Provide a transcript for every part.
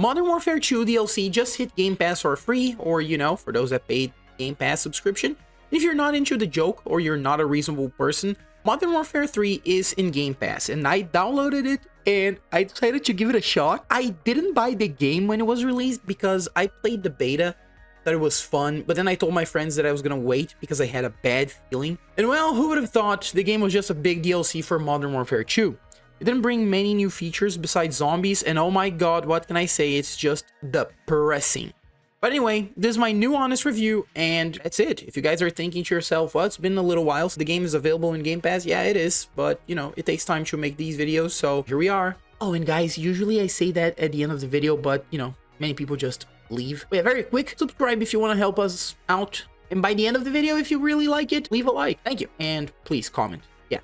Modern Warfare 2 DLC just hit Game Pass for free, or, you know, for those that paid Game Pass subscription. If you're not into the joke, or you're not a reasonable person, Modern Warfare 3 is in Game Pass, and I downloaded it, and I decided to give it a shot. I didn't buy the game when it was released, because I played the beta, thought it was fun, but then I told my friends that I was gonna wait, because I had a bad feeling. And well, who would have thought the game was just a big DLC for Modern Warfare 2? It didn't bring many new features besides zombies, and oh my god, what can I say, it's just depressing. But anyway, this is my new honest review, and that's it. If you guys are thinking to yourself, well, it's been a little while, so the game is available in Game Pass. Yeah, it is, but, you know, it takes time to make these videos, so here we are. Oh, and guys, usually I say that at the end of the video, but, you know, many people just leave. But yeah, very quick, subscribe if you want to help us out. And by the end of the video, if you really like it, leave a like. Thank you. And please comment, yeah,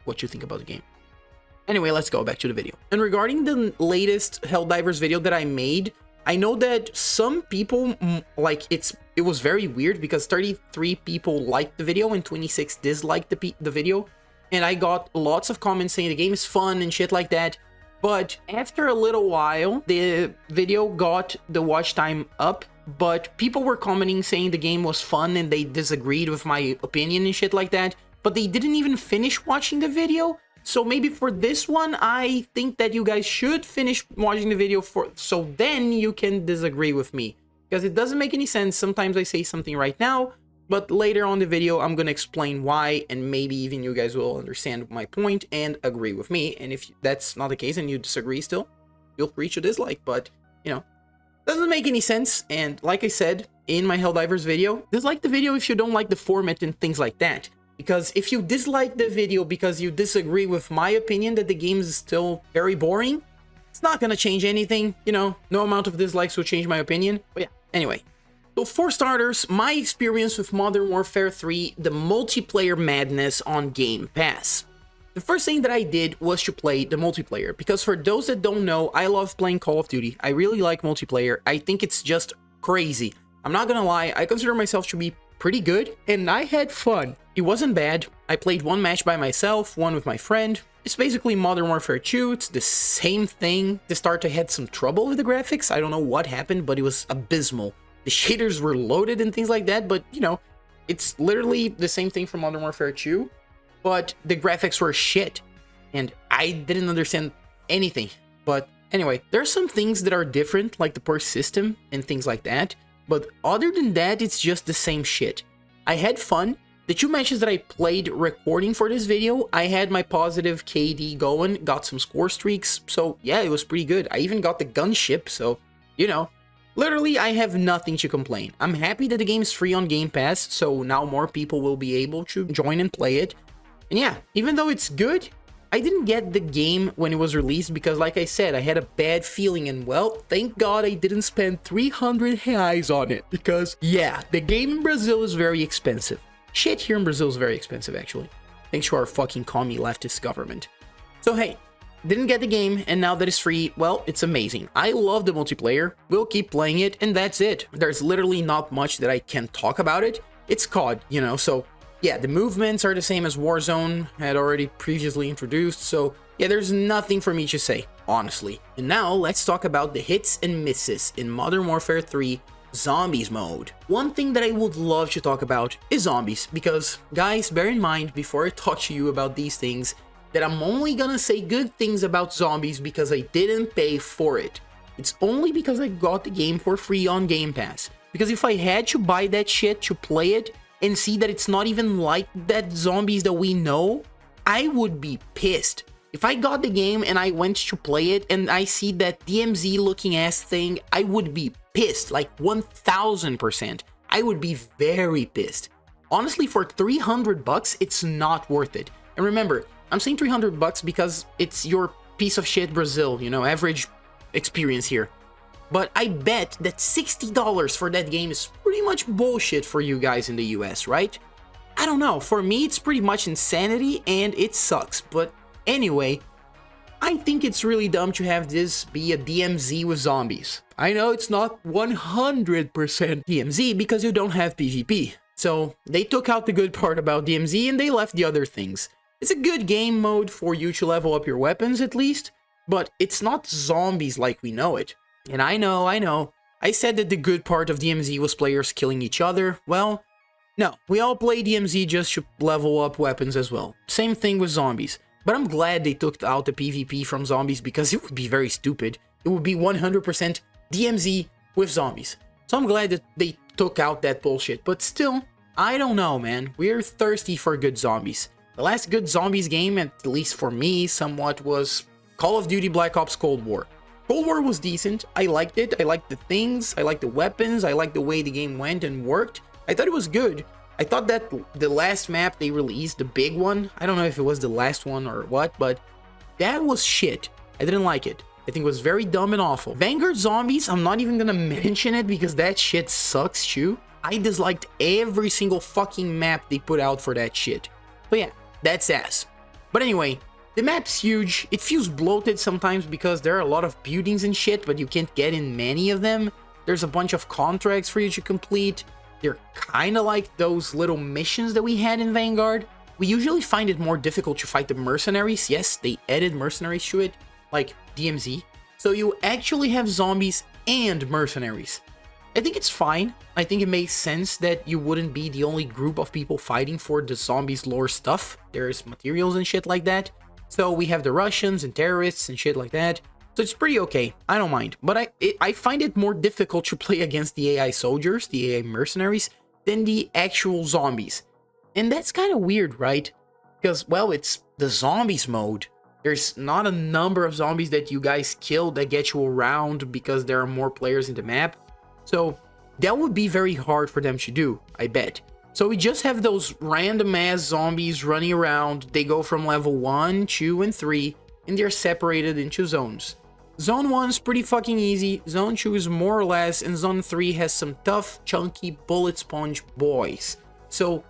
what you think about the game. Anyway, let's go back to the video. And regarding the latest Helldivers video that I made, I know that some people, like, it was very weird because 33 people liked the video and 26 disliked the video. And I got lots of comments saying the game is fun and shit like that. But after a little while, the video got the watch time up, but people were commenting saying the game was fun and they disagreed with my opinion and shit like that. But they didn't even finish watching the video. So maybe for this one, I think that you guys should finish watching the video so then you can disagree with me. Because it doesn't make any sense. Sometimes I say something right now, but later on the video, I'm going to explain why, and maybe even you guys will understand my point and agree with me. And if that's not the case and you disagree still, feel free to dislike, but, you know, doesn't make any sense. And like I said in my Helldivers video, dislike the video if you don't like the format and things like that. Because if you dislike the video because you disagree with my opinion that the game is still very boring, it's not gonna change anything, you know, no amount of dislikes will change my opinion. But yeah, anyway. So for starters, my experience with Modern Warfare 3, the multiplayer madness on Game Pass. The first thing that I did was to play the multiplayer, because for those that don't know, I love playing Call of Duty. I really like multiplayer. I think it's just crazy. I'm not gonna lie, I consider myself to be pretty good, and I had fun. It wasn't bad. I played one match by myself, one with my friend. It's basically Modern Warfare 2. It's the same thing. To start, I had some trouble with the graphics. I don't know what happened, but it was abysmal. The shaders were loaded and things like that, but, you know, it's literally the same thing from Modern Warfare 2, but the graphics were shit, and I didn't understand anything. But anyway, there are some things that are different, like the perk system and things like that, but other than that, it's just the same shit. I had fun. The 2 matches that I played recording for this video, I had my positive KD going, got some score streaks, so yeah, it was pretty good. I even got the gunship, so, you know, literally I have nothing to complain. I'm happy that the game is free on Game Pass, so now more people will be able to join and play it. And yeah, even though it's good, I didn't get the game when it was released because, like I said, I had a bad feeling, and well, thank God I didn't spend 300 reais on it, because yeah, the game in Brazil is very expensive. Shit here in Brazil is very expensive, actually. Thanks to our fucking commie leftist government. So hey, didn't get the game, and now that it's free, well, it's amazing. I love the multiplayer, we'll keep playing it, and that's it. There's literally not much that I can talk about it. It's COD, you know, so yeah, the movements are the same as Warzone, had already previously introduced, so yeah, there's nothing for me to say, honestly. And now, let's talk about the hits and misses in Modern Warfare 3 Zombies mode. One thing that I would love to talk about is zombies, because guys, bear in mind before I talk to you about these things that I'm only gonna say good things about zombies because I didn't pay for it. It's only because I got the game for free on Game Pass. Because if I had to buy that shit to play it and see that it's not even like that zombies that we know, I would be pissed. If I got the game and I went to play it and I see that DMZ looking ass thing, I would be pissed, like 1000%. I would be very pissed. Honestly, for 300 bucks, it's not worth it. And remember, I'm saying 300 bucks because it's your piece of shit Brazil, you know, average experience here. But I bet that $60 for that game is pretty much bullshit for you guys in the US, right? I don't know, for me it's pretty much insanity and it sucks, but anyway, I think it's really dumb to have this be a DMZ with zombies. I know it's not 100% DMZ because you don't have PvP. So they took out the good part about DMZ and they left the other things. It's a good game mode for you to level up your weapons at least, but it's not zombies like we know it. And I know, I said that the good part of DMZ was players killing each other. Well, no, we all play DMZ just to level up weapons as well. Same thing with zombies. But I'm glad they took out the PvP from zombies because it would be very stupid. It would be 100% DMZ with zombies. So I'm glad that they took out that bullshit. But still, I don't know, man. We're thirsty for good zombies. The last good zombies game, at least for me, somewhat, was Call of Duty Black Ops Cold War. Cold War was decent. I liked it. I liked the things. I liked the weapons. I liked the way the game went and worked. I thought it was good. I thought that the last map they released, the big one, I don't know if it was the last one or what, but that was shit. I didn't like it. I think it was very dumb and awful. Vanguard Zombies, I'm not even gonna mention it because that shit sucks too. I disliked every single fucking map they put out for that shit. But yeah, that's ass. But anyway, the map's huge. It feels bloated sometimes because there are a lot of buildings and shit, but you can't get in many of them. There's a bunch of contracts for you to complete. They're kind of like those little missions that we had in Vanguard. We usually find it more difficult to fight the mercenaries. Yes, they added mercenaries to it, like DMZ. So you actually have zombies and mercenaries. I think it's fine. I think it makes sense that you wouldn't be the only group of people fighting for the zombies lore stuff. There's materials and shit like that. So we have the Russians and terrorists and shit like that. So it's pretty okay. I don't mind. But I find it more difficult to play against the AI soldiers, the AI mercenaries, than the actual zombies. And that's kind of weird, right? Because, well, it's the zombies mode. There's not a number of zombies that you guys kill that get you around because there are more players in the map. So that would be very hard for them to do, I bet. So we just have those random ass zombies running around. They go from level 1, 2, and 3, and they're separated into zones. Zone 1 is pretty fucking easy, Zone 2 is more or less, and Zone 3 has some tough, chunky, bullet sponge boys. So,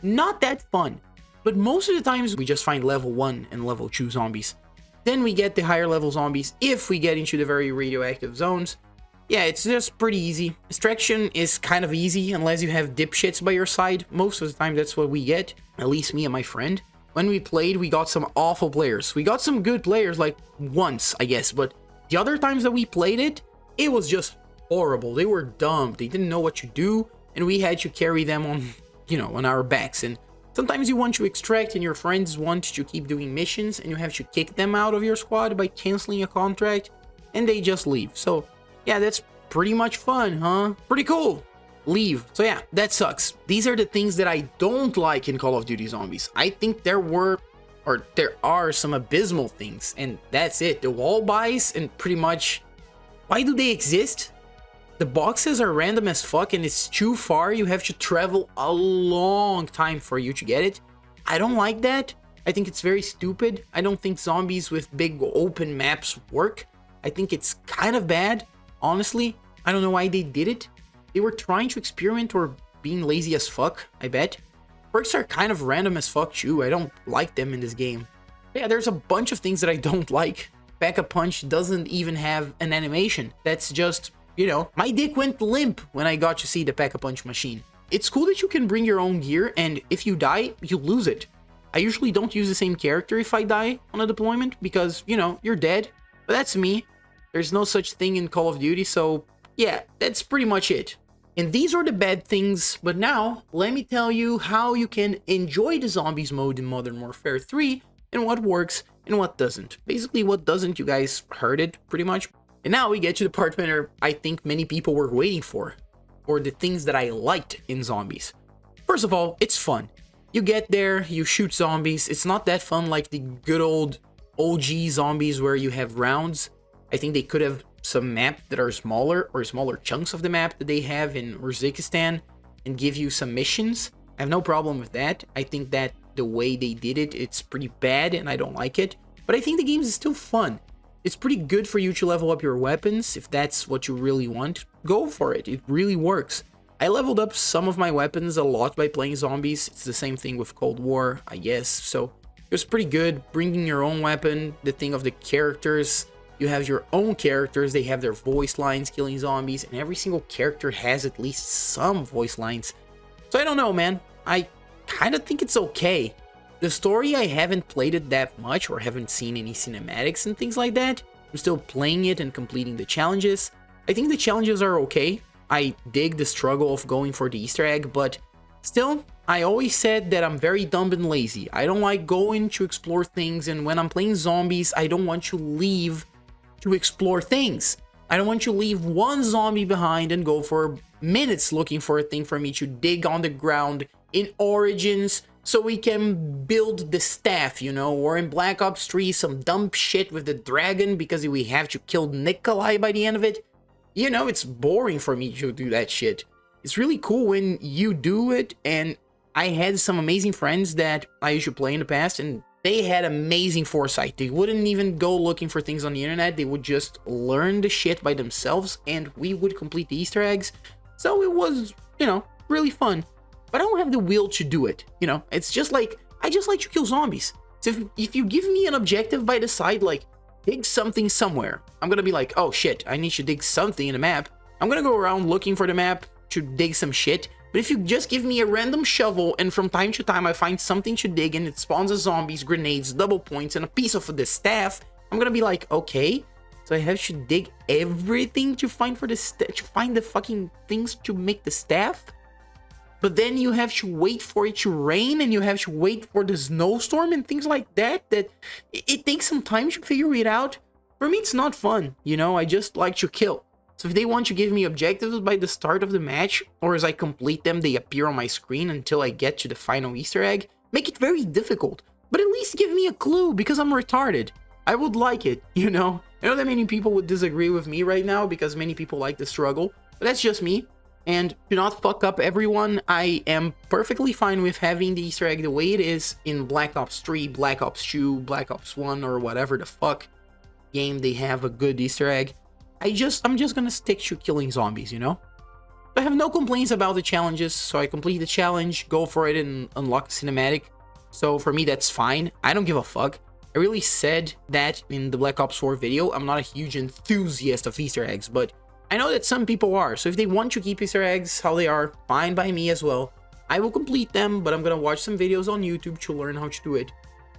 not that fun. But most of the times, we just find level 1 and level 2 zombies. Then we get the higher level zombies if we get into the very radioactive zones. Yeah, it's just pretty easy. Extraction is kind of easy unless you have dipshits by your side. Most of the time, that's what we get. At least me and my friend. When we played, we got some awful players. We got some good players, like, once, I guess. But the other times that we played it, it was just horrible. They were dumb. They didn't know what to do. And we had to carry them on, you know, on our backs. And sometimes you want to extract and your friends want to keep doing missions. And you have to kick them out of your squad by canceling a contract. And they just leave. So, yeah, that's pretty much fun, huh? Pretty cool. Leave. So yeah, that sucks. These are the things that I don't like in Call of Duty Zombies. I think there are some abysmal things, and that's it. The wall buys and pretty much, why do they exist? The boxes are random as fuck and it's too far. You have to travel a long time for you to get it. I don't like that. I think it's very stupid. I don't think zombies with big open maps work. I think it's kind of bad. Honestly, I don't know why they did it. They were trying to experiment or being lazy as fuck, I bet. Perks are kind of random as fuck too. I don't like them in this game. Yeah, there's a bunch of things that I don't like. Pack-a-Punch doesn't even have an animation. That's just, you know, my dick went limp when I got to see the Pack-a-Punch machine. It's cool that you can bring your own gear, and if you die, you lose it. I usually don't use the same character if I die on a deployment because, you know, you're dead. But that's me. There's no such thing in Call of Duty, so yeah, that's pretty much it. And these are the bad things, but now, let me tell you how you can enjoy the Zombies mode in Modern Warfare 3, and what works and what doesn't. Basically, what doesn't, you guys heard it, pretty much. And now we get to the part where I think many people were waiting for, or the things that I liked in Zombies. First of all, it's fun. You get there, you shoot zombies. It's not that fun like the good old OG Zombies where you have rounds. I think they could have some map that are smaller or smaller chunks of the map that they have in Uzbekistan and give you some missions. I have no problem with that. I think that the way they did it, it's pretty bad and I don't like it. But I think the game is still fun. It's pretty good for you to level up your weapons if that's what you really want. Go for it. It really works. I leveled up some of my weapons a lot by playing zombies. It's the same thing with Cold War, I guess. So it was pretty good. Bringing your own weapon, the thing of the characters. You have your own characters, they have their voice lines killing zombies, and every single character has at least some voice lines. So I don't know, man. I kind of think it's okay. The story, I haven't played it that much or haven't seen any cinematics and things like that. I'm still playing it and completing the challenges. I think the challenges are okay. I dig the struggle of going for the Easter egg, but still, I always said that I'm very dumb and lazy. I don't like going to explore things, and when I'm playing zombies, I don't want to leave to explore things. I don't want to leave one zombie behind and go for minutes looking for a thing for me to dig on the ground in Origins so we can build the staff, you know, or in Black Ops 3 some dumb shit with the dragon because we have to kill Nikolai by the end of it. You know, it's boring for me to do that shit. It's really cool when you do it, and I had some amazing friends that I used to play in the past, and they had amazing foresight. They wouldn't even go looking for things on the internet. They would just learn the shit by themselves, and we would complete the Easter eggs. So it was, you know, really fun. But I don't have the will to do it, you know? It's just like, I just like to kill zombies. So if you give me an objective by the side, like, dig something somewhere, I'm gonna be like, oh shit, I need to dig something in the map. I'm gonna go around looking for the map to dig some shit. But if you just give me a random shovel and from time to time I find something to dig and it spawns a zombies, grenades, double points, and a piece of the staff, I'm gonna be like, okay, so I have to dig everything to find for the fucking things to make the staff? But then you have to wait for it to rain, and you have to wait for the snowstorm and things like that, it takes some time to figure it out. For me, it's not fun, you know, I just like to kill. So if they want to give me objectives by the start of the match, or as I complete them, they appear on my screen until I get to the final Easter egg, make it very difficult. But at least give me a clue, because I'm retarded. I would like it, you know? I know that many people would disagree with me right now, because many people like the struggle, but that's just me. And to not fuck up everyone, I am perfectly fine with having the Easter egg the way it is in Black Ops 3, Black Ops 2, Black Ops 1, or whatever the fuck game they have a good Easter egg. I'm just gonna stick to killing zombies, you know? I have no complaints about the challenges, so I complete the challenge, go for it, and unlock the cinematic. So for me, that's fine. I don't give a fuck. I really said that in the Black Ops 4 video. I'm not a huge enthusiast of Easter eggs, but I know that some people are. So if they want to keep Easter eggs how they are, fine by me as well. I will complete them, but I'm gonna watch some videos on YouTube to learn how to do it.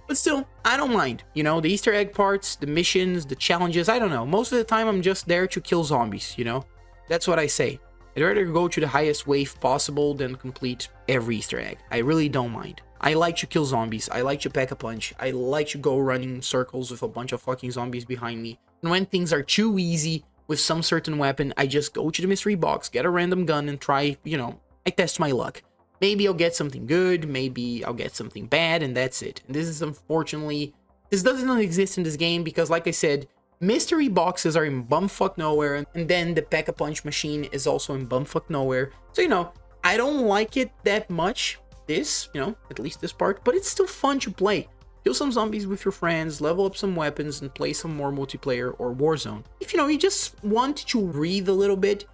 But still, I don't mind. You know, the Easter egg parts, the missions, the challenges, I don't know. Most of the time, I'm just there to kill zombies, you know? That's what I say. I'd rather go to the highest wave possible than complete every Easter egg. I really don't mind. I like to kill zombies. I like to pack a punch. I like to go running in circles with a bunch of fucking zombies behind me. And when things are too easy with some certain weapon, I just go to the mystery box, get a random gun, and try, you know, I test my luck. Maybe I'll get something good, maybe I'll get something bad, and that's it. And this is unfortunately, this doesn't exist in this game because, like I said, mystery boxes are in bumfuck nowhere, and then the pack-a-punch machine is also in bumfuck nowhere. So, you know, I don't like it that much, this, you know, at least this part, but it's still fun to play. Kill some zombies with your friends, level up some weapons, and play some more multiplayer or Warzone. If, you know, you just want to breathe a little bit,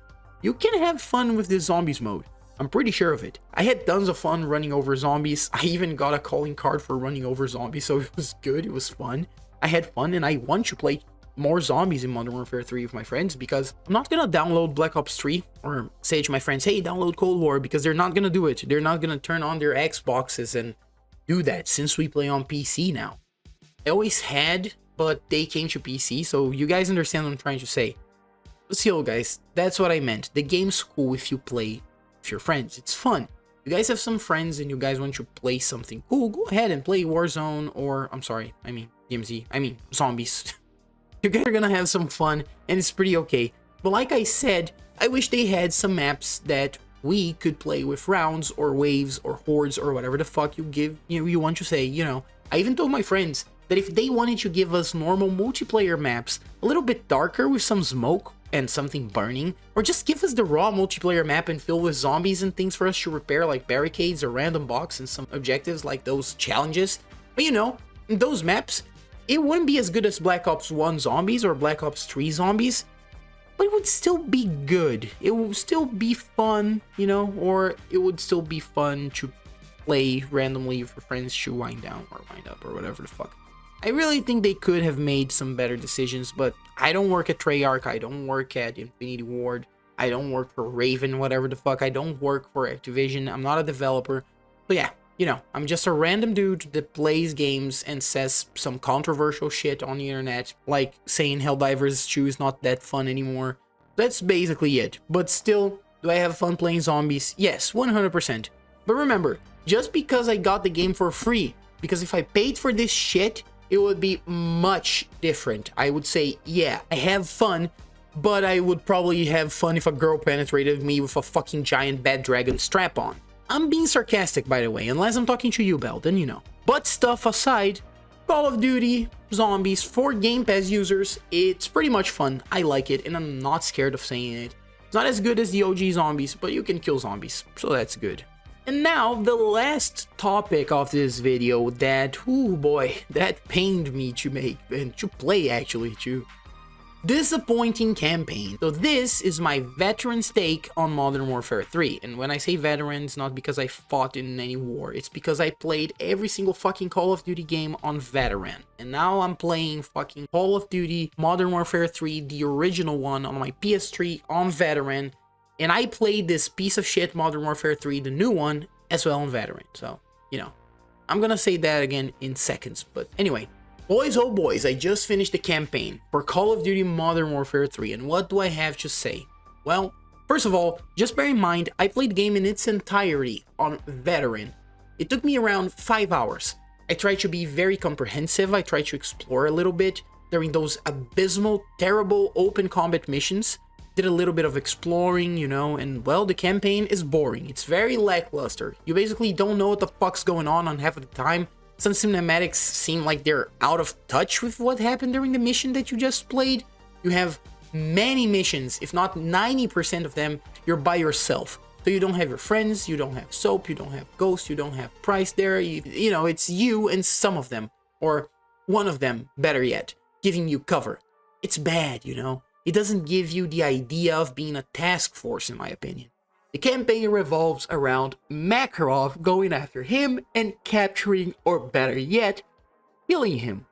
you can have fun with this zombies mode. I'm pretty sure of it. I had tons of fun running over zombies. I even got a calling card for running over zombies, so it was good, it was fun. I had fun, and I want to play more zombies in Modern Warfare 3 with my friends, because I'm not gonna download Black Ops 3 or say to my friends, hey, download Cold War, because they're not gonna do it. They're not gonna turn on their Xboxes and do that since we play on PC now. I always had, but they came to PC, so you guys understand what I'm trying to say. But still, guys, that's what I meant. The game's cool if you play with your friends. It's fun. You guys have some friends and you guys want to play something cool, go ahead and play Warzone, or I'm sorry, I mean DMZ, I mean zombies. You guys are gonna have some fun and it's pretty okay. But like I said, I wish they had some maps that we could play with rounds or waves or hordes or whatever the fuck you want to say, you know. I even told my friends that if they wanted to give us normal multiplayer maps, a little bit darker with some smoke and something burning, or just give us the raw multiplayer map and fill with zombies and things for us to repair, like barricades or random box and some objectives like those challenges. But you know, in those maps, it wouldn't be as good as Black Ops 1 zombies or Black Ops 3 zombies, but it would still be good. It would still be fun, you know, or it would still be fun to play randomly for friends to wind down or wind up or whatever the fuck. I really think they could have made some better decisions, but I don't work at Treyarch, I don't work at Infinity Ward, I don't work for Raven, whatever the fuck, I don't work for Activision, I'm not a developer. But yeah, you know, I'm just a random dude that plays games and says some controversial shit on the internet, like saying Helldivers 2 is not that fun anymore. That's basically it. But still, do I have fun playing zombies? Yes, 100%. But remember, just because I got the game for free, because if I paid for this shit, it would be much different. I would say, yeah, I have fun, but I would probably have fun if a girl penetrated me with a fucking giant bad dragon strap on. I'm being sarcastic, by the way, unless I'm talking to you, Belle, then you know. But stuff aside, Call of Duty Zombies for Game Pass users, it's pretty much fun. I like it, and I'm not scared of saying it. It's not as good as the OG zombies, but you can kill zombies, so that's good. And now, the last topic of this video that, oh boy, that pained me to make, and to play actually, too. Disappointing campaign. So this is my veteran's take on Modern Warfare 3. And when I say veteran, it's not because I fought in any war. It's because I played every single fucking Call of Duty game on veteran. And now I'm playing fucking Call of Duty Modern Warfare 3, the original one, on my PS3 on veteran. And I played this piece of shit Modern Warfare 3, the new one, as well on veteran. So, you know, I'm gonna say that again in seconds. But anyway. Boys, oh boys, I just finished the campaign for Call of Duty Modern Warfare 3, and what do I have to say? Well, first of all, just bear in mind, I played the game in its entirety on veteran. It took me around 5 hours. I tried to be very comprehensive, I tried to explore a little bit during those abysmal, terrible open combat missions. Did a little bit of exploring, you know, and well, the campaign is boring. It's very lackluster. You basically don't know what the fuck's going on half of the time. Some cinematics seem like they're out of touch with what happened during the mission that you just played. You have many missions, if not 90% of them, you're by yourself. So you don't have your friends, you don't have Soap, you don't have Ghost, you don't have Price there. You know, it's you and some of them, or one of them, better yet, giving you cover. It's bad, you know. It doesn't give you the idea of being a task force, in my opinion. The campaign revolves around Makarov going after him and capturing, or better yet, killing him.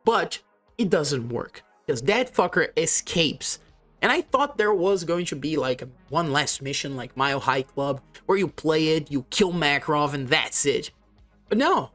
But it doesn't work, because that fucker escapes. And I thought there was going to be like one last mission like Mile High Club, where you play it, you kill Makarov, and that's it. But no,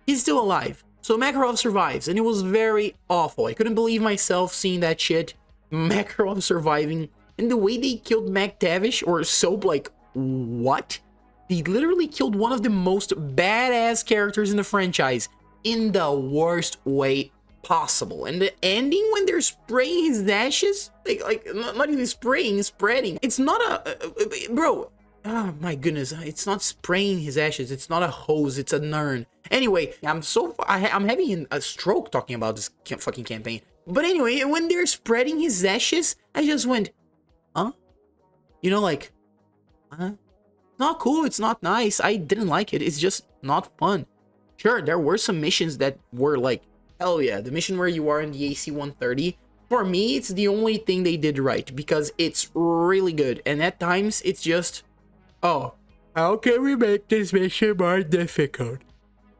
he's still alive. So Makarov survives, and it was very awful. I couldn't believe myself seeing that shit. Makarov surviving. And the way they killed McTavish or Soap, like, what? They literally killed one of the most badass characters in the franchise in the worst way possible. And the ending when they're spraying his ashes, like not even spraying, spreading. It's not bro. Oh my goodness, it's not spraying his ashes. It's not a hose. It's an urn. Anyway, I'm having a stroke talking about this fucking campaign. But anyway, when they're spreading his ashes, I just went, huh? You know, like, not cool, it's not nice, I didn't like it, it's just not fun. Sure, there were some missions that were like, hell yeah, the mission where you are in the AC-130, for me, it's the only thing they did right, because it's really good, and at times, it's just, oh, how can we make this mission more difficult?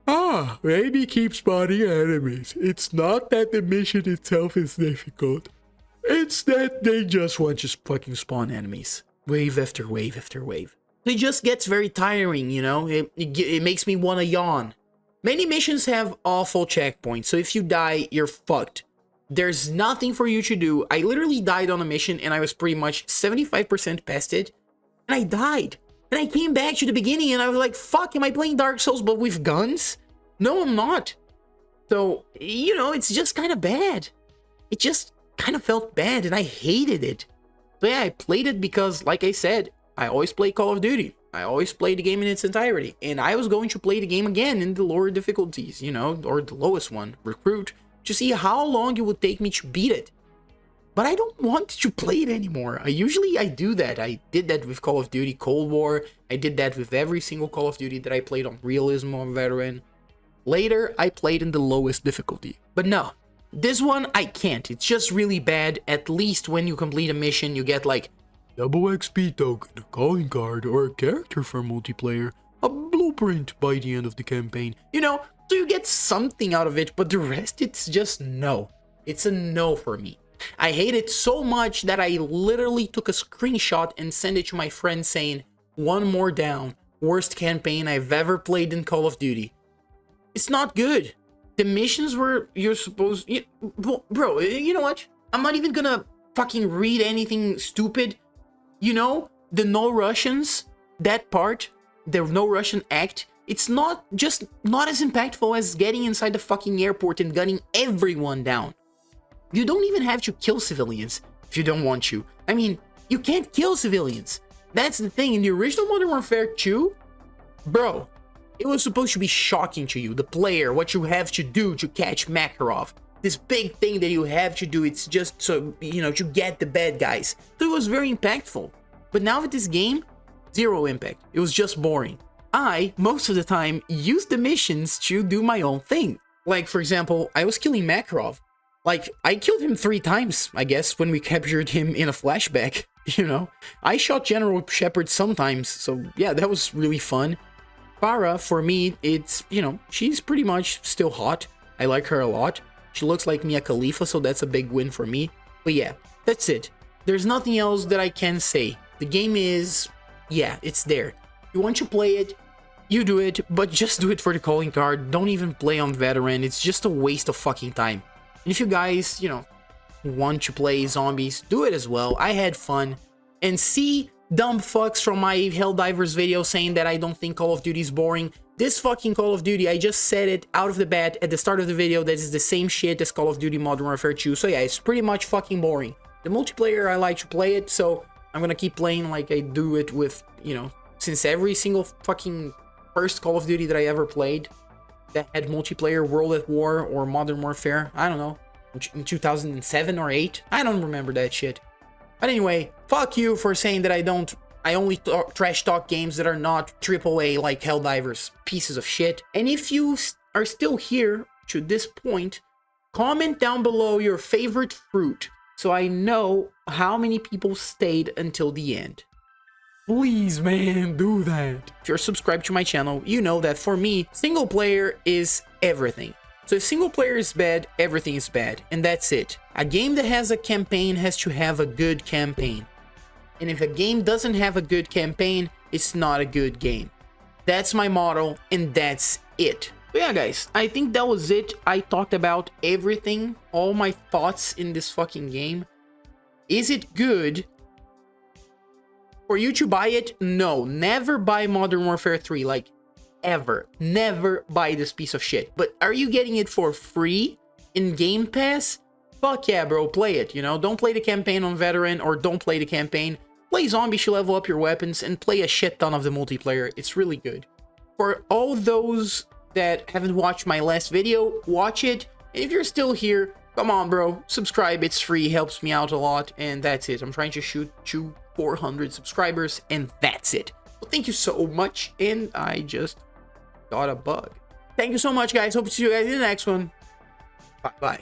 Ah, maybe keep spawning enemies. It's not that the mission itself is difficult. It's that they just want to fucking spawn enemies. Wave after wave after wave. It just gets very tiring, you know? It makes me want to yawn. Many missions have awful checkpoints, so if you die, you're fucked. There's nothing for you to do. I literally died on a mission and I was pretty much 75% past it. And I died. And I came back to the beginning and I was like, fuck, am I playing Dark Souls but with guns? No, I'm not. So, you know, it's just kind of bad. It just kind of felt bad and I hated it. So yeah, I played it because, like I said, I always play Call of Duty. I always play the game in its entirety. And I was going to play the game again in the lower difficulties, you know, or the lowest one, Recruit, to see how long it would take me to beat it. But I don't want to play it anymore. I do that. I did that with Call of Duty Cold War. I did that with every single Call of Duty that I played on Realism or Veteran. Later, I played in the lowest difficulty. But no, this one I can't. It's just really bad. At least when you complete a mission, you get like double XP token, a calling card, or a character for multiplayer, a blueprint by the end of the campaign. You know, so you get something out of it, but the rest, it's just no. It's a no for me. I hate it so much that I literally took a screenshot and sent it to my friend saying, one more down, worst campaign I've ever played in Call of Duty. It's not good. The missions where you're supposed... bro, you know what? I'm not even gonna fucking read anything stupid. You know, the no Russians, that part, the no Russian act, it's not as impactful as getting inside the fucking airport and gunning everyone down. You don't even have to kill civilians if you don't want to. I mean, you can't kill civilians. That's the thing. In the original Modern Warfare 2, bro, it was supposed to be shocking to you, the player, what you have to do to catch Makarov. This big thing that you have to do, it's just so, you know, to get the bad guys. So it was very impactful. But now with this game, zero impact. It was just boring. I, most of the time, used the missions to do my own thing. Like, for example, I was killing Makarov. Like, I killed him 3 times, I guess, when we captured him in a flashback, you know? I shot General Shepard sometimes, so yeah, that was really fun. Farah, for me, it's, you know, she's pretty much still hot. I like her a lot. She looks like Mia Khalifa, so that's a big win for me. But yeah, that's it. There's nothing else that I can say. The game is, yeah, it's there. You want to play it, you do it, but just do it for the calling card. Don't even play on veteran. It's just a waste of fucking time. And if you guys, you know, want to play zombies, do it as well. I had fun. And see dumb fucks from my Helldivers video saying that I don't think Call of Duty is boring. This fucking Call of Duty, I just said it out of the bat at the start of the video. That is the same shit as Call of Duty Modern Warfare 2. So yeah, it's pretty much fucking boring. The multiplayer, I like to play it, so I'm gonna keep playing like I do it with, you know, since every single fucking first Call of Duty that I ever played that had multiplayer, World at War or Modern Warfare, I don't know, in 2007 or 8, I don't remember that shit. But anyway, fuck you for saying that I only trash talk games that are not AAA like Helldivers, pieces of shit. And if you are still here to this point, comment down below your favorite fruit so I know how many people stayed until the end. Please, man, do that. If you're subscribed to my channel, you know that for me, single player is everything. So if single player is bad, everything is bad, and that's it. A game that has a campaign has to have a good campaign. And if a game doesn't have a good campaign, it's not a good game. That's my motto, and that's it. But yeah, guys, I think that was it. I talked about everything, all my thoughts in this fucking game. Is it good? For you to buy it? No, never buy Modern Warfare 3, like, ever. Never buy this piece of shit. But are you getting it for free in Game Pass? Fuck yeah, bro, play it, you know? Don't play the campaign on Veteran, or don't play the campaign. Play Zombies to level up your weapons, and play a shit ton of the multiplayer. It's really good. For all those that haven't watched my last video, watch it. And if you're still here, come on, bro, subscribe. It's free, helps me out a lot, and that's it. I'm trying to shoot to 400 subscribers, and that's it. Well, thank you so much, and I just got a bug. Thank you so much, guys. Hope to see you guys in the next one. Bye-bye.